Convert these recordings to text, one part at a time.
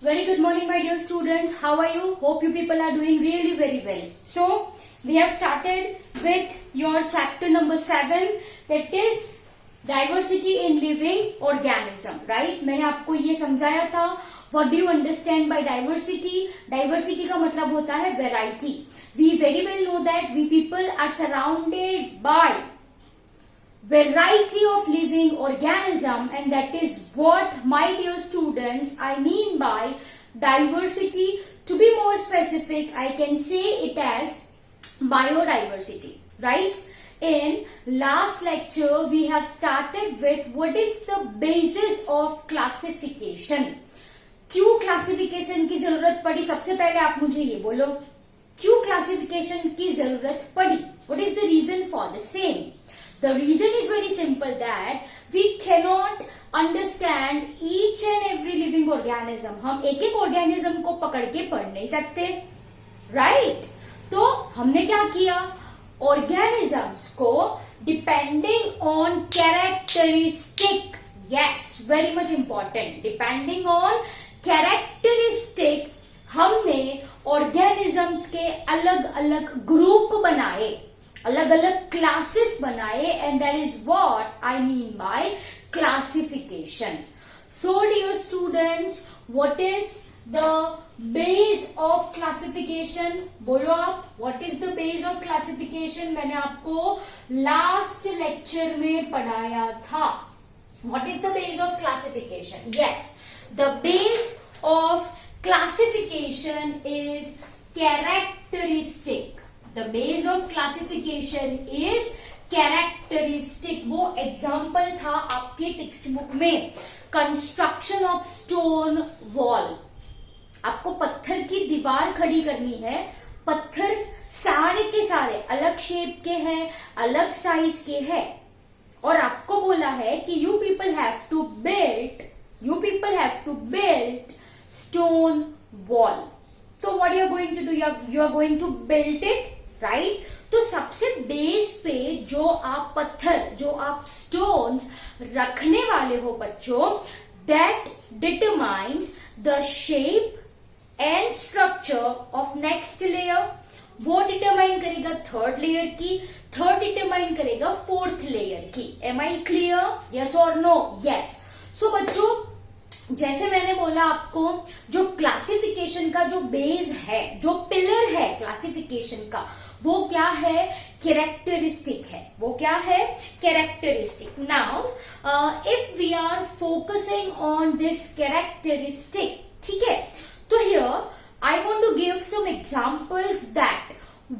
Very good morning, my dear students. How are you? Hope you people are doing really very well. So, we have started with your chapter number 7, that is diversity in living organism, right? मैंने आपको ये समझाया था. What do you understand by diversity? Diversity का मतलब होता है variety. We very well know that we people are surrounded by variety of living organism, and that is what, my dear students, I mean by diversity. To be more specific, I can say it as biodiversity, right? In last lecture we have started with what is the basis of classification. क्यों classification की जरूरत पड़ी? सबसे पहले आप मुझे ये बोलो, क्यों क्लासिफिकेशन की जरूरत पड़ी? What is the reason for the same? The reason is very simple, that we cannot understand each and every living organism. हम एक एक organism को पकड़ के पढ़ नहीं सकते, right? तो हमने क्या किया? Organisms को depending on characteristic, yes, very much important, depending on characteristic, हमने organisms के अलग अलग ग्रुप बनाए, अलग अलग क्लासेस बनाए, and that is what I mean by classification. So dear students, what is the base of classification? बोलो आप, what is the base of classification? मैंने आपको लास्ट लेक्चर में पढ़ाया था. What is the base of classification? Yes, the base of classification is characteristic. The base of classification is characteristic. वो example था आपके टेक्स्ट बुक में, कंस्ट्रक्शन ऑफ स्टोन वॉल. आपको पत्थर की दीवार खड़ी करनी है. पत्थर सारे के सारे अलग शेप के हैं, अलग साइज के हैं, और आपको बोला है कि you people have to build stone wall. तो what you are going to do? You are going to build it, right? तो सबसे बेस पे जो आप पत्थर, जो आप स्टोन्स रखने वाले हो बच्चों, that determines the shape and structure of next layer. वो डिटरमाइन करेगा थर्ड लेयर की, थर्ड डिटरमाइन करेगा फोर्थ लेयर की. Am I clear? यस और नो? यस. सो बच्चों, जैसे मैंने बोला आपको, जो क्लासिफिकेशन का जो बेस है, जो पिलर है क्लासिफिकेशन का, वो क्या है? कैरेक्टरिस्टिक है. वो क्या है? Characteristic. Now if we are focusing on this characteristic, ठीक है, तो here I want to give some examples that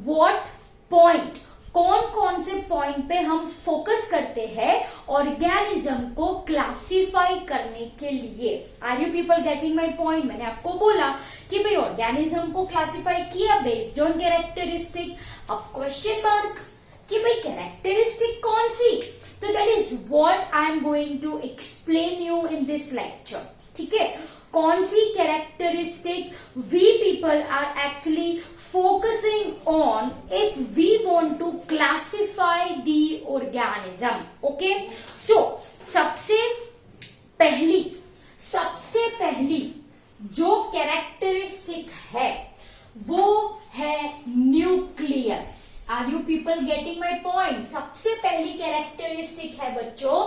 what point, कौन कौन से पॉइंट पे हम फोकस करते हैं ऑर्गेनिज्म को क्लासिफाई करने के लिए. Are you people getting my point? मैंने आपको बोला कि भाई ऑर्गेनिज्म को क्लासिफाई किया बेस्ड ऑन कैरेक्टरिस्टिक. अब क्वेश्चन मार्क कि भाई कैरेक्टरिस्टिक कौन सी? तो that is what I am going to explain you in this lecture. ठीक है, कौन सी characteristic we people are actually focusing on if we want to classify the organism. Okay, so सबसे पहली जो कैरेक्टरिस्टिक है वो है nucleus. Are you people getting my point? सबसे पहली कैरेक्टरिस्टिक है बच्चों,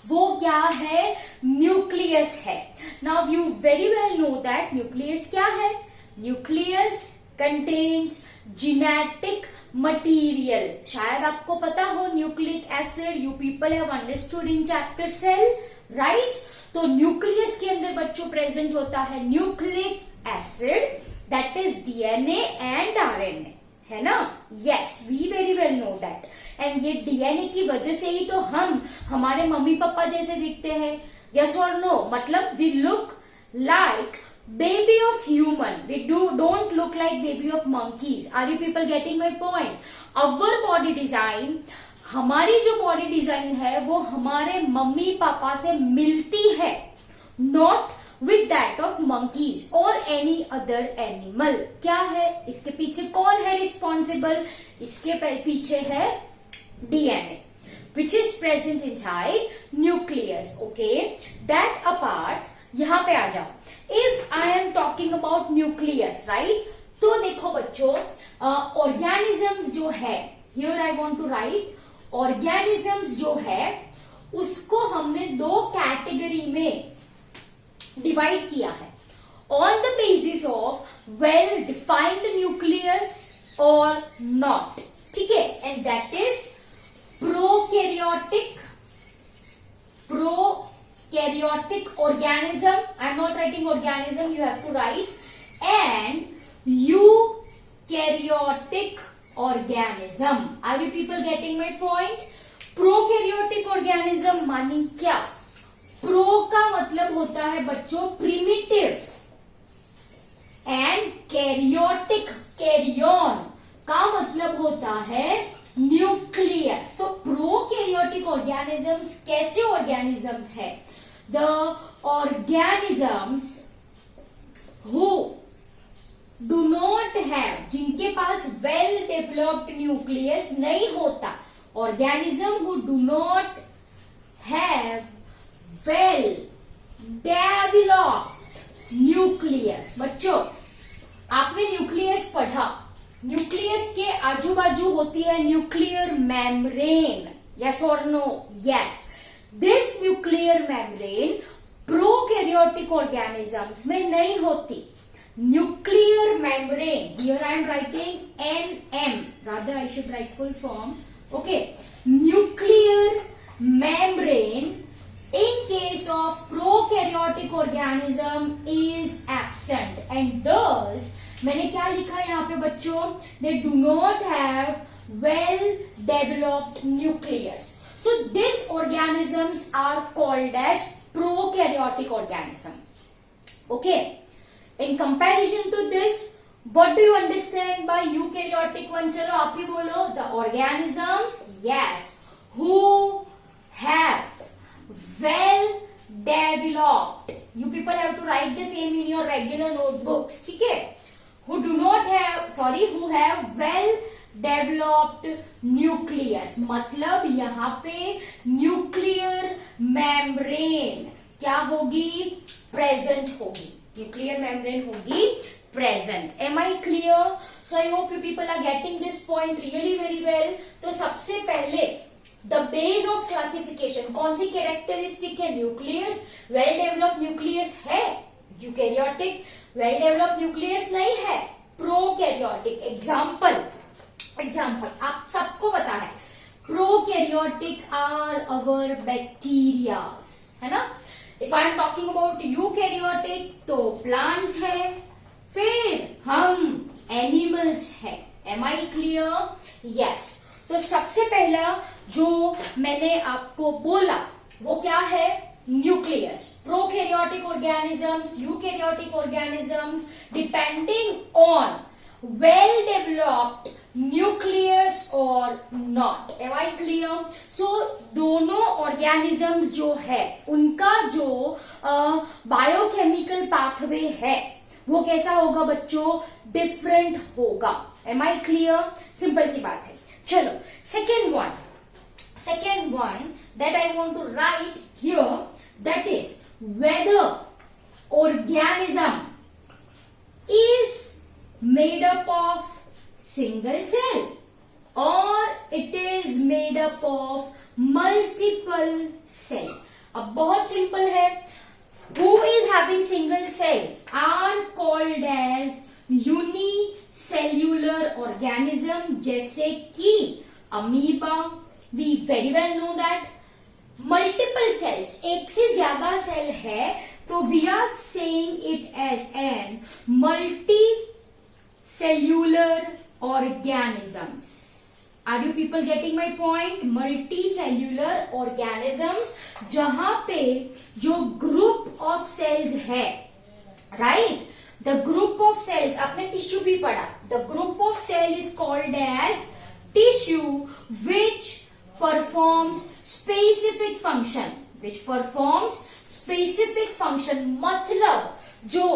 वो क्या है? न्यूक्लियस है. Now you very well know that nucleus क्या है? Nucleus contains genetic material. शायद आपको पता हो, nucleic acid you people have understood in chapter cell, right? तो न्यूक्लियस के अंदर बच्चों प्रेजेंट होता है nucleic acid, that is DNA and RNA, है ना? Yes, we very well know that. And ये डीएनए की वजह से ही तो हम हमारे मम्मी पापा जैसे दिखते हैं. यस और नो? मतलब we look like baby of human, we don't look like baby of monkeys. Are you people getting my point? Our body design, हमारी जो बॉडी डिजाइन है वो हमारे मम्मी पापा से मिलती है, not with that of monkeys or any other animal. क्या है इसके पीछे? कौन है रिस्पॉन्सिबल? इसके पीछे है DNA, which is present inside nucleus. Okay, that apart, यहां पे आ जाओ। If I am talking about nucleus, right, तो देखो बच्चों, ऑर्गेनिजम्स जो है, here I want to write, organisms जो है उसको हमने दो कैटेगरी में डिवाइड किया है, on the basis of well defined nucleus और नॉट, ठीक है, and that is prokaryotic organism, I am not writing organism, you have to write, and eukaryotic organism. Are you people getting my point? Prokaryotic organism मानी क्या? Pro का मतलब होता है बच्चों प्रिमिटिव, एंड कैरियोटिक, कैरियन का मतलब होता है न्यूक्लियस। तो प्रोकैरियोटिक ऑर्गेनिजम्स कैसे ऑर्गेनिजम्स है? The organisms who do not have, जिनके पास वेल डेवलप्ड न्यूक्लियस नहीं होता, organism who do not have well developed nucleus. बच्चों आपने न्यूक्लियस पढ़ा, न्यूक्लियस के आजू बाजू होती है न्यूक्लियर मेम्ब्रेन, यस और no? Yes. This nuclear membrane prokaryotic organisms में नहीं होती। Nuclear membrane, here I am writing NM, rather I should write full form, okay. Nuclear membrane in case of prokaryotic organism is absent, and thus मैंने क्या लिखा है यहाँ पे बच्चों? They do not have well developed nucleus. So these organisms are called as prokaryotic organism. Okay. In comparison to this, what do you understand by eukaryotic one? चलो आप ही बोलो. The organisms, yes, who have well developed. You people have to write the same in your regular notebooks, ठीक है? Who do not have, sorry, who have well developed nucleus. मतलब यहाँ पे nuclear membrane क्या होगी? प्रेजेंट होगी। Nuclear membrane होगी present. Am I clear? So I hope you people are getting this point really very well. तो सबसे पहले द बेस ऑफ क्लासिफिकेशन, कौन सी कैरेक्टरिस्टिक है? न्यूक्लियस। वेल डेवलप्ड न्यूक्लियस है यूकैरियोटिक, वेल डेवलप्ड न्यूक्लियस नहीं है प्रोकैरियोटिक। एग्जाम्पल आप सबको पता है, प्रोकैरियोटिक आर अवर बैक्टीरियाज, है ना? If I am talking about eukaryotic तो प्लांट्स है, फिर हम एनिमल्स है। Am I clear? यस। तो सबसे पहला जो मैंने आपको बोला वो क्या है? Nucleus. Prokaryotic organisms, eukaryotic organisms depending on well developed nucleus और not. Am I clear? So दोनों ऑर्गेनिजम्स जो है उनका जो बायोकेमिकल पाथवे है वो कैसा होगा बच्चों? डिफरेंट होगा। Am I clear? सिंपल सी बात है। चलो second one that I want to write here, that is whether organism is made up of single cell or it is made up of multiple cell. अब बहुत simple है, who is having single cell are called as unicellular organism, जैसे कि amoeba, we very well know that. Multiple cells, एक से ज्यादा cell है तो we are saying it as an multicellular organisms. Are you people getting my point? Multicellular organisms, जहां पे जो ग्रुप ऑफ सेल्स है, right? The group of cells, आपने टिश्यू भी पढ़ा, the group of cell is called as tissue which performs specific function, मतलब जो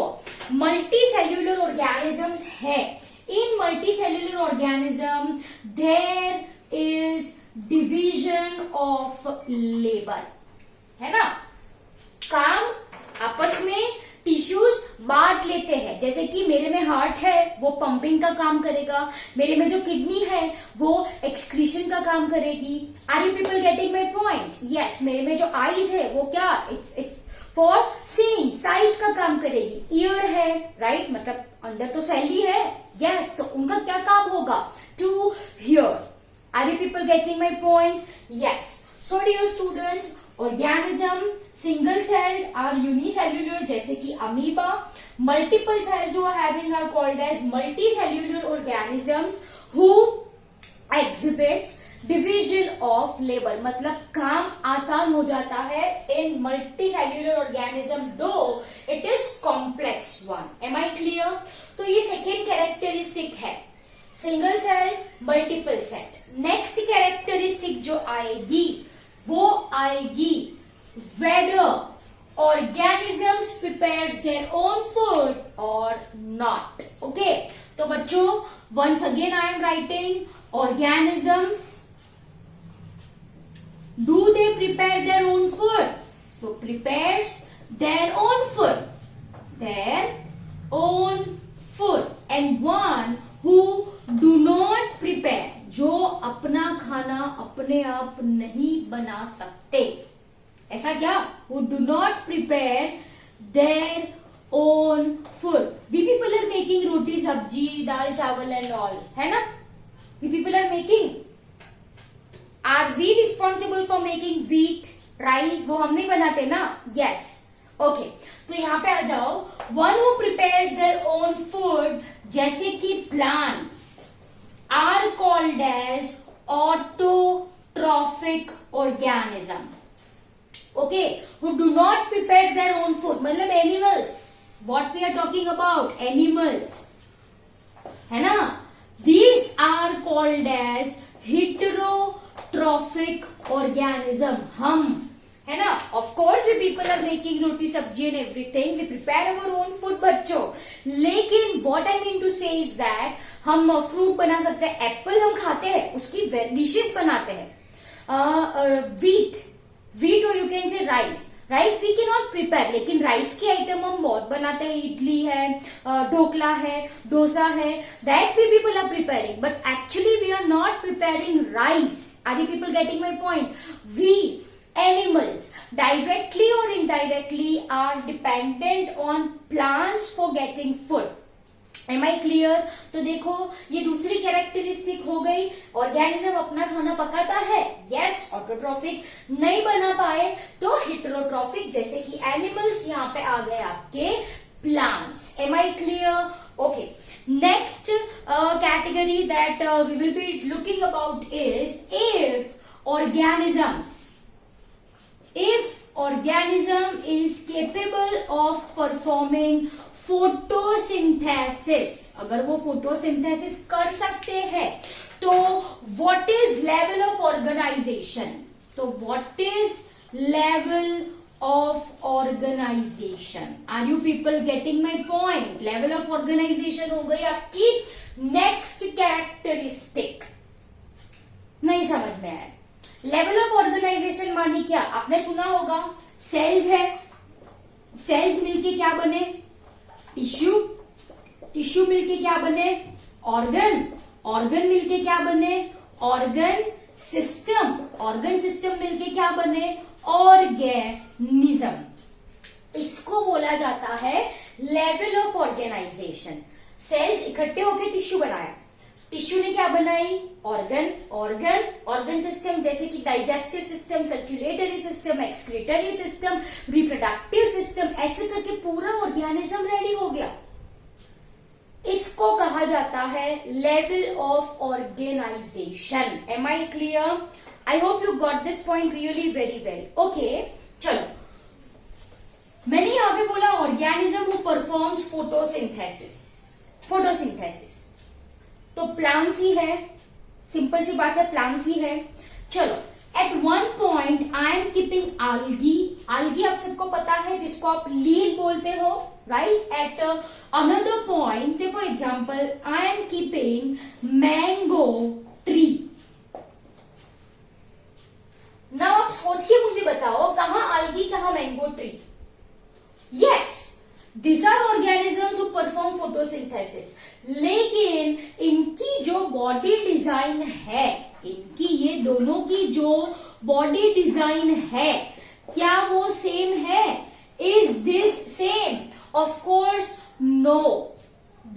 multicellular organisms है, in multicellular organism there is division of labor, है ना? काम आपस में टिश्यूज बांट लेते हैं। जैसे कि मेरे में हार्ट है वो पंपिंग का काम करेगा, मेरे में जो किडनी है वो एक्सक्रीशन का काम करेगी। Are you people getting my point? Yes, मेरे में जो आईज है वो क्या, इट्स फॉर सीइंग, साइट का काम करेगी। ईयर है, राइट, मतलब अंदर तो सेल ही है, यस, तो उनका क्या काम होगा, to here. Are you people getting my point? Yes. So dear students, organism single celled or unicellular जैसे कि अमीबा, मल्टीपल सेल्स जो having are called as multicellular organisms who exhibits division of labour, मतलब काम आसान हो जाता है in multicellular organism though it is complex one. Am I clear? तो ये सेकेंड कैरेक्टरिस्टिक है, single cell multiple cell. Next characteristic जो आएगी वो आएगी whether organisms prepares their own food or not. Okay, तो बच्चों once again I am writing organisms, do they prepare their own food? So prepares their own food and one who do not prepare, जो अपना खाना अपने आप नहीं बना सकते। ऐसा क्या? who do not prepare their own food. We people are making रोटी सब्जी दाल चावल and all, है ना? We people are making. Are we responsible for making wheat, rice? वो हम नहीं बनाते ना? Yes. Okay. तो यहाँ पे आ जाओ, one who prepares their own food जैसे कि plants are called as autotrophic organism. Okay, who do not prepare their own food, मतलब animals, what we are talking about, animals, है ना? These are called as heterotrophic organism. हम, है ना? Of course we people are making roti sabji and everything, we prepare our own food बच्चों, लेकिन what I mean to say is that हम fruit बना सकते हैं, एप्पल हम खाते हैं, उसकी डिशेस बनाते हैं। वीट और you can say rice, right, we can not prepare, लेकिन राइस की आइटम हम बहुत बनाते हैं, इडली है, ढोकला है, डोसा है, that we people are preparing, but actually we are not preparing rice. Are you people getting my point? We animals directly or indirectly are dependent on plants for getting food. Am I clear? तो देखो ये दूसरी characteristic हो गई, organism अपना खाना पकाता है, yes, autotrophic, नहीं बना पाए तो हेटेरोट्रॉफिक जैसे कि एनिमल्स, यहाँ पे आ गए आपके plants. Am I clear? Okay. Next category that we will be looking about is if organism is capable of performing photosynthesis, अगर वो photosynthesis कर सकते हैं तो what is level of organization? तो what is level of organization? Are you people getting my point? Level of organization हो गई आपकी next characteristic। नहीं समझ में आया? लेवल ऑफ ऑर्गेनाइजेशन मानी क्या? आपने सुना होगा, सेल्स है, सेल्स मिलके क्या बने? टिश्यू, टिश्यू मिलके क्या बने? ऑर्गन, ऑर्गन मिलके क्या बने? ऑर्गन सिस्टम, ऑर्गन सिस्टम मिलके क्या बने? ऑर्गेनिज्म। इसको बोला जाता है लेवल ऑफ ऑर्गेनाइजेशन। सेल्स इकट्ठे होकर टिश्यू बनाया, टिश्यू ने क्या बनाई? ऑर्गन, ऑर्गन, ऑर्गन सिस्टम जैसे कि digestive system, circulatory system, excretory system, reproductive system, ऐसे करके पूरा ऑर्गेनिज्म रेडी हो गया। इसको कहा जाता है level of organisation. Am I clear? I hope you got this point really very well. Okay, चलो, मैंने यहां पे बोला organism who performs photosynthesis, photosynthesis तो प्लांट्स ही है, सिंपल सी बात है, प्लांट्स ही है। चलो, at one point I am keeping algae, algae आप सबको पता है जिसको आप लील बोलते हो, right? At another point, say for example I am keeping mango tree. ना आप सोच के मुझे बताओ कहाँ आल्गी, कहाँ mango tree? These are organisms who perform photosynthesis. लेकिन इनकी जो बॉडी डिजाइन है, इनकी ये दोनों की जो बॉडी डिजाइन है, क्या वो सेम है? Is this same? Of course, no.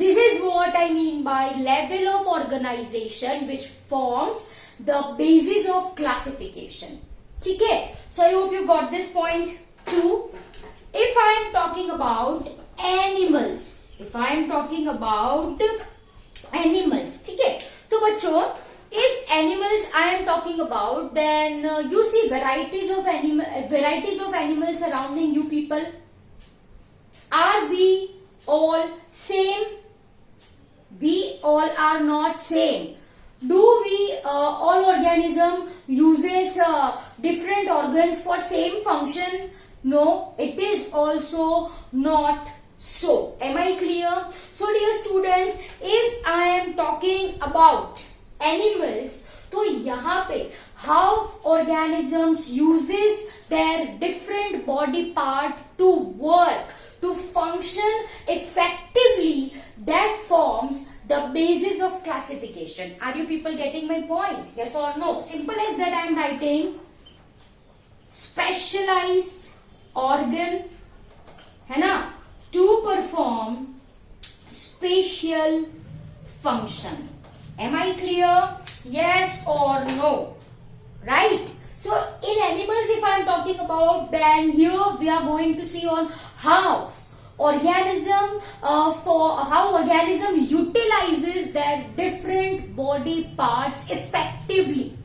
This is what I mean by level of organization which forms the basis of classification. ठीक है? So I hope you got this point too. If I am talking about animals, if I am talking about animals, ठीक है? तो बच्चों, if animals I am talking about, then you see varieties of animals surrounding you people. Are we all same? We all are not same. Do we all organism uses different organs for same function? No, it is also not so. Am I clear? So dear students, if I am talking about animals, तो यहाँ पे how organisms uses their different body part to work, to function effectively, that forms the basis of classification. Are you people getting my point? Yes or no? Simple as that I am writing specialized organ, है ना, to perform spatial function. Am I clear? Yes or no? Right? So in animals, if I am talking about, then here we are going to see on how organism utilizes their different body parts effectively.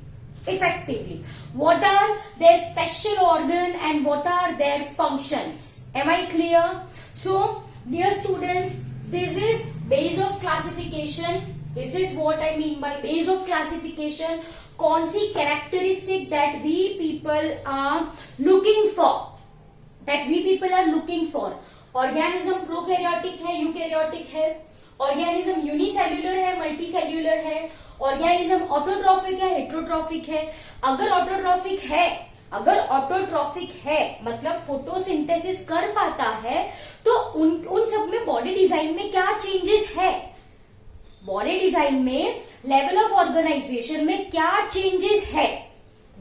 What are their special organ and what are their functions? Am I clear? So dear students, this is base of classification. This is what I mean by base of classification. कौन सी characteristic that we people are looking for? Organism prokaryotic है, eukaryotic है, organism unicellular है, multicellular है, organism autotrophic है, heterotrophic है. अगर autotrophic है मतलब फोटोसिंथेसिस कर पाता है, तो उन सब में बॉडी डिजाइन में क्या चेंजेस है? बॉडी डिजाइन में लेवल ऑफ ऑर्गेनाइजेशन में क्या चेंजेस है?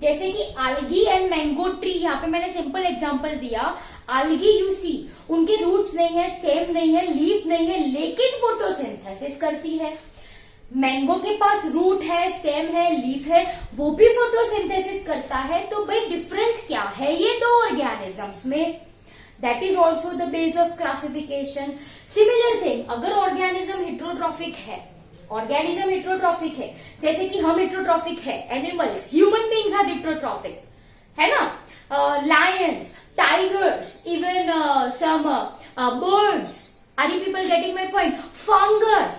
जैसे कि algae एंड मैंगो ट्री, यहाँ पे मैंने सिंपल एग्जांपल दिया. algae यू सी, उनके रूट्स नहीं है, स्टेम नहीं है, लीफ नहीं है, लेकिन फोटोसिंथेसिस करती है. मैंगो के पास रूट है, स्टेम है, लीफ है, वो भी फोटोसिंथेसिस करता है. तो भाई डिफरेंस क्या है ये दो ऑर्गेनिजम्स में? That is also the base of classification. Similar thing, अगर ऑर्गेनिज्म हेट्रोट्रॉफिक है, जैसे कि हम हेट्रोट्रॉफिक है, animals, human beings are heterotrophic, है ना, lions, tigers, even some birds. Are you people getting my point? Fungus,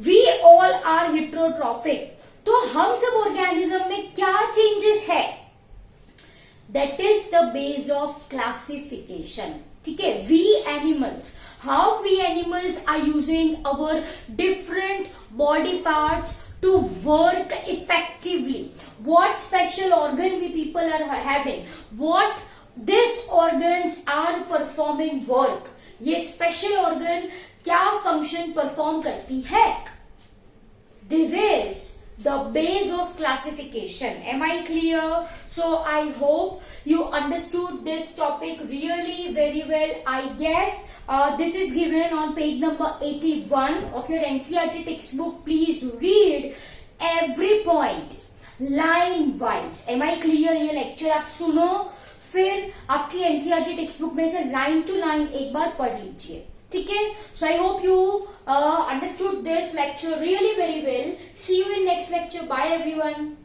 we all are heterotrophic. तो हम सब ऑर्गेनिज्म में क्या चेंजेस है? That is the base of classification. ठीक है, we animals, how we animals are using our different body parts to work effectively, what special organ we people are having, what these organs are performing work, ये special organ क्या function perform करती है? This is the base of classification. Am I clear? So I hope you understood this topic really very well. I guess this is given on page number 81 of your NCERT textbook. Please read every point line wise. Am I clear? ये lecture आप सुनो, फिर आपकी NCERT textbook में से line to line एक बार पढ़ लीजिए. ठीक है? So I hope you understood this lecture really very well. See you in next lecture. Bye everyone.